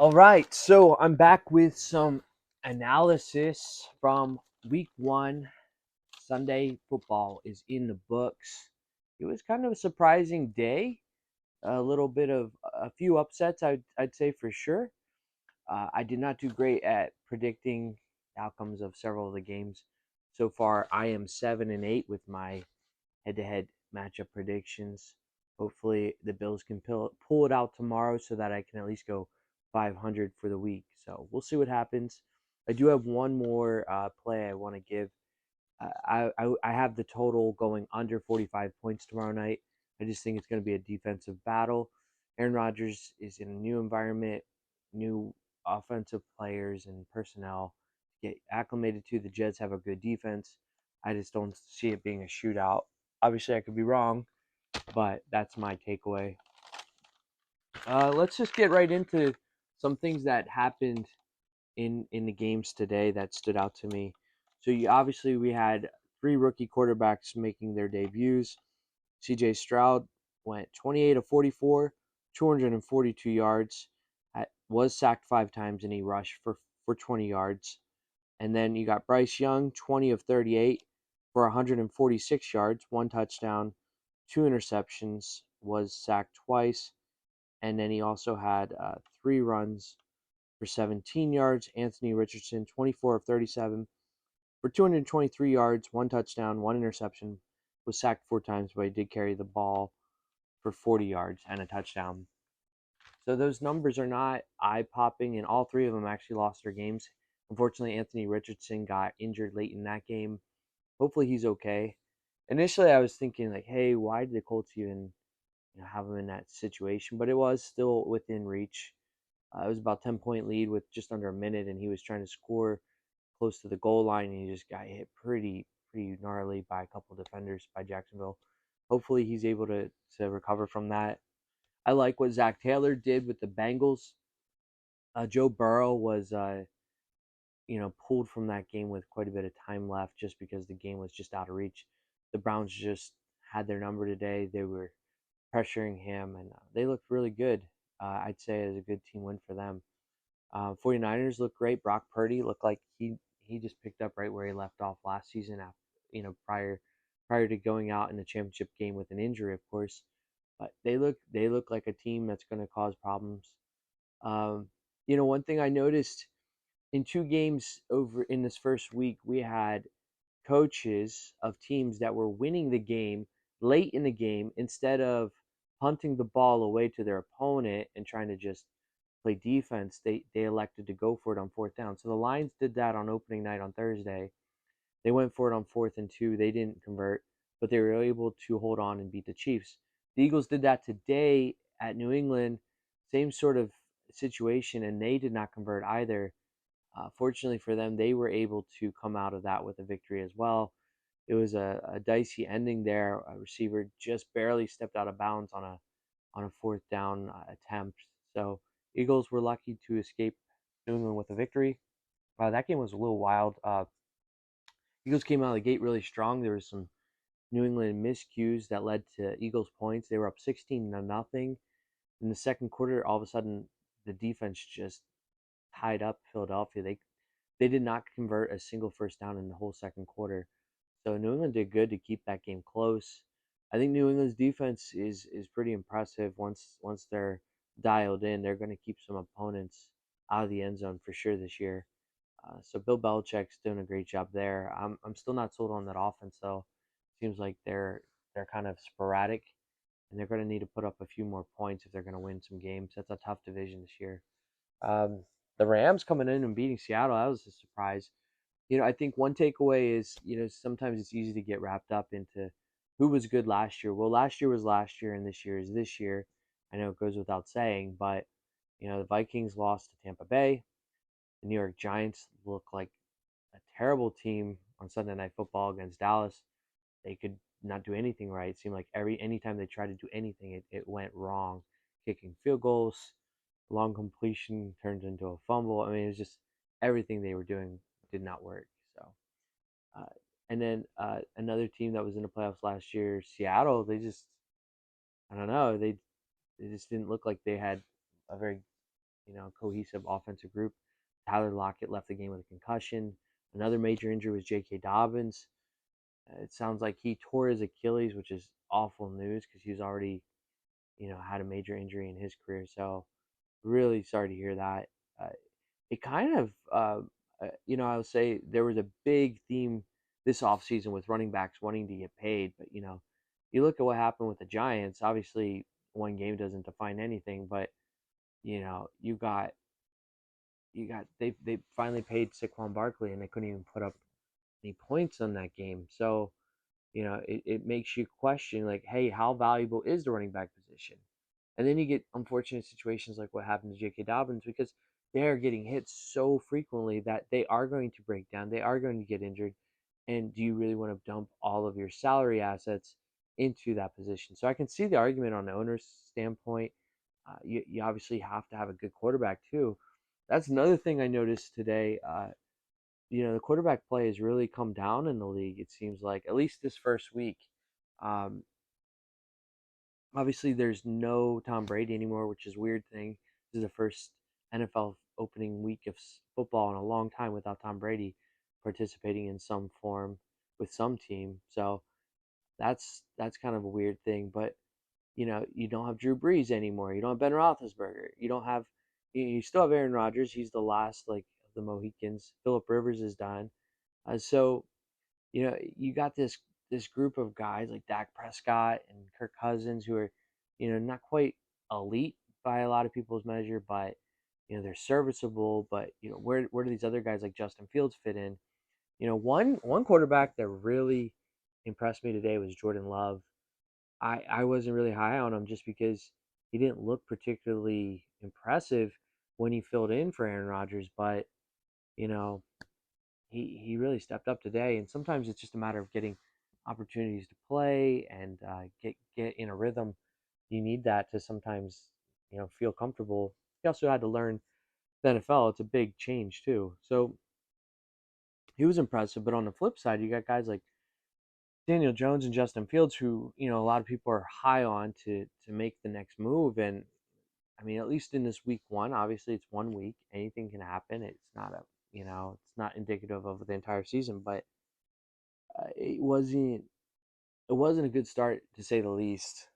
All right, so I'm back with some analysis from week one. Sunday football is in the books. It was kind of a surprising day. A little bit of a few upsets, I'd say for sure. I did not do great at predicting outcomes of several of the games. So far, I am 7-8 with my head-to-head matchup predictions. Hopefully, the Bills can pull it out tomorrow so that I can at least go 500 for the week. So we'll see what happens. I do have one more play I want to give. I have the total going under 45 points tomorrow night. I just think it's going to be a defensive battle. Aaron Rodgers is in a new environment, new offensive players and personnel to get acclimated to. The Jets have a good defense. I just don't see it being a shootout. Obviously, I could be wrong, but that's my takeaway. Let's just get right into some things that happened in the games today that stood out to me. So obviously we had three rookie quarterbacks making their debuts. C.J. Stroud went 28 of 44, 242 yards. Was sacked 5 times and he rushed for 20 yards. And then you got Bryce Young, 20 of 38 for 146 yards, one touchdown, two interceptions, was sacked twice. And then he also had three runs for 17 yards. Anthony Richardson, 24 of 37 for 223 yards, one touchdown, one interception, was sacked 4 times, but he did carry the ball for 40 yards and a touchdown. So those numbers are not eye popping, and all three of them actually lost their games. Unfortunately, Anthony Richardson got injured late in that game. Hopefully, he's okay. Initially, I was thinking like, "Hey, why did the Colts even have him in that situation?" But it was still within reach. It was about 10-point lead with just under a minute, and he was trying to score close to the goal line, and he just got hit pretty gnarly by a couple of defenders by Jacksonville. Hopefully, he's able to recover from that. I like what Zach Taylor did with the Bengals. Joe Burrow was pulled from that game with quite a bit of time left, just because the game was just out of reach. The Browns just had their number today. They were pressuring him, and they looked really good. I'd say it was a good team win for them. 49ers look great. Brock Purdy looked like he just picked up right where he left off last season after, prior to going out in the championship game with an injury, of course. But they look like a team that's going to cause problems. Um, one thing I noticed in two games over in this first week, we had coaches of teams that were winning the game late in the game instead of punting the ball away to their opponent and trying to just play defense. They elected to go for it on fourth down. So the Lions did that on opening night on Thursday. They went for it on 4th and 2. They didn't convert, but they were able to hold on and beat the Chiefs. The Eagles did that today at New England. Same sort of situation, and they did not convert either. Fortunately for them, they were able to come out of that with a victory as well. It was a dicey ending there. A receiver just barely stepped out of bounds on a fourth down attempt. So Eagles were lucky to escape New England with a victory. That game was a little wild. Eagles came out of the gate really strong. There was some New England miscues that led to Eagles points. They were up 16-0 in the second quarter. All of a sudden, the defense just tied up Philadelphia. They did not convert a single first down in the whole second quarter. So New England did good to keep that game close. I think New England's defense is pretty impressive. Once they're dialed in, they're going to keep some opponents out of the end zone for sure this year. So Bill Belichick's doing a great job there. I'm still not sold on that offense though. Seems like they're kind of sporadic, and they're going to need to put up a few more points if they're going to win some games. That's a tough division this year. Um, the Rams coming in and beating Seattle, that was a surprise. I think one takeaway is, sometimes it's easy to get wrapped up into who was good last year. Well, last year was last year, and this year is this year. I know it goes without saying, but the Vikings lost to Tampa Bay. The New York Giants look like a terrible team on Sunday Night Football against Dallas. They could not do anything right. It seemed like anytime they tried to do anything, it went wrong. Kicking field goals, long completion turned into a fumble. I mean, it was just everything they were doing did not work. So, uh, and then another team that was in the playoffs last year, Seattle, they just, I don't know, they just didn't look like they had a very, cohesive offensive group. Tyler Lockett left the game with a concussion. Another major injury was J.K. Dobbins. It sounds like he tore his Achilles, which is awful news because he's already, had a major injury in his career. So really sorry to hear that. Uh, it kind of, I would say there was a big theme this offseason with running backs wanting to get paid. But, you look at what happened with the Giants. Obviously, one game doesn't define anything, but, they finally paid Saquon Barkley and they couldn't even put up any points on that game. So, it makes you question, like, hey, how valuable is the running back position? And then you get unfortunate situations like what happened to J.K. Dobbins because they are getting hit so frequently that they are going to break down, they are going to get injured. And do you really want to dump all of your salary assets into that position? So I can see the argument on the owner's standpoint. You obviously have to have a good quarterback too. That's another thing I noticed today. The quarterback play has really come down in the league. It seems like at least this first week. Um, Obviously, there's no Tom Brady anymore, which is a weird thing. This is the first NFL opening week of football in a long time without Tom Brady participating in some form with some team. So that's kind of a weird thing. But you don't have Drew Brees anymore. You don't have Ben Roethlisberger. You don't have you still have Aaron Rodgers. He's the last like of the Mohicans. Philip Rivers is done. So you got this group of guys like Dak Prescott and Kirk Cousins who are, not quite elite by a lot of people's measure, but they're serviceable. But where do these other guys like Justin Fields fit in? One quarterback that really impressed me today was Jordan Love. I wasn't really high on him just because he didn't look particularly impressive when he filled in for Aaron Rodgers, but you know he really stepped up today. And sometimes it's just a matter of getting opportunities to play and get in a rhythm. You need that to sometimes feel comfortable. He also had to learn the NFL. It's a big change too. So he was impressive. But on the flip side, you got guys like Daniel Jones and Justin Fields, who a lot of people are high on to make the next move. And I mean, at least in this week one, obviously it's 1 week. Anything can happen. It's not indicative of the entire season, but it wasn't a good start to say the least.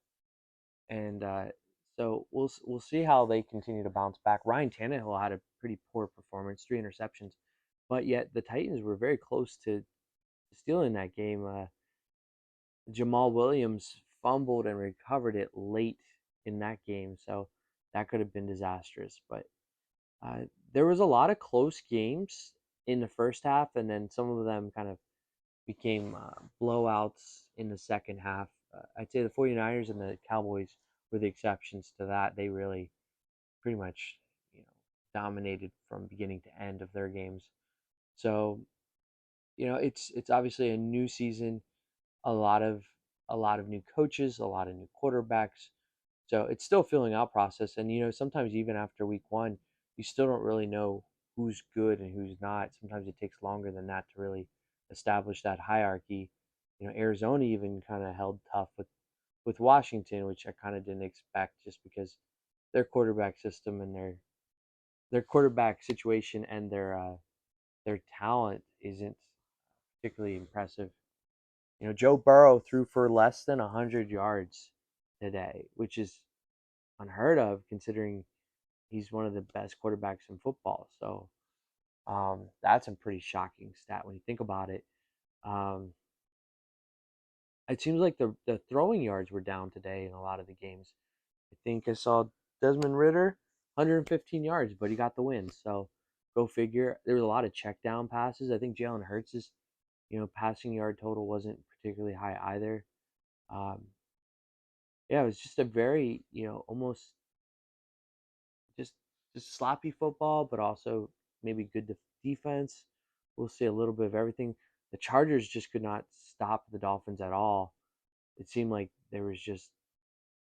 And so we'll see how they continue to bounce back. Ryan Tannehill had a pretty poor performance, 3 interceptions, but yet the Titans were very close to stealing that game. Jamal Williams fumbled and recovered it late in that game, so that could have been disastrous. But uh, there was a lot of close games in the first half, and then some of them kind of became blowouts in the second half. I'd say the 49ers and the Cowboys were the exceptions to that. They really pretty much, dominated from beginning to end of their games. So, it's obviously a new season, a lot of new coaches, a lot of new quarterbacks. So it's still a filling out process. And sometimes even after week one, you still don't really know who's good and who's not. Sometimes it takes longer than that to really establish that hierarchy. Arizona even kind of held tough with Washington, which I kind of didn't expect just because their quarterback system and their quarterback situation and their talent isn't particularly impressive. Joe Burrow threw for less than 100 yards today, which is unheard of considering he's one of the best quarterbacks in football. So that's a pretty shocking stat when you think about it. Um, it seems like the throwing yards were down today in a lot of the games. I think I saw Desmond Ritter, 115 yards, but he got the win. So go figure. There was a lot of check down passes. I think Jalen Hurts' passing yard total wasn't particularly high either. Um, yeah, it was just a very, almost just just sloppy football, but also maybe good defense. We'll see a little bit of everything. The Chargers just could not stop the Dolphins at all. It seemed like there was just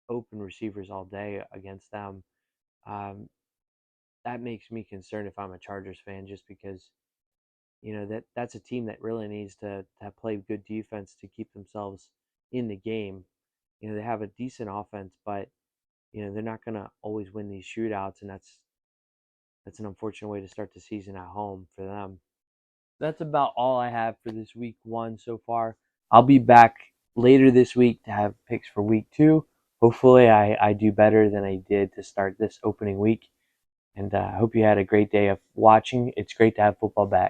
open receivers all day against them. Um, that makes me concerned if I'm a Chargers fan, just because that's a team that really needs to play good defense to keep themselves in the game. They have a decent offense, but they're not going to always win these shootouts, and that's That's an unfortunate way to start the season at home for them. That's about all I have for this week one so far. I'll be back later this week to have picks for week two. Hopefully, I do better than I did to start this opening week. And I hope you had a great day of watching. It's great to have football back.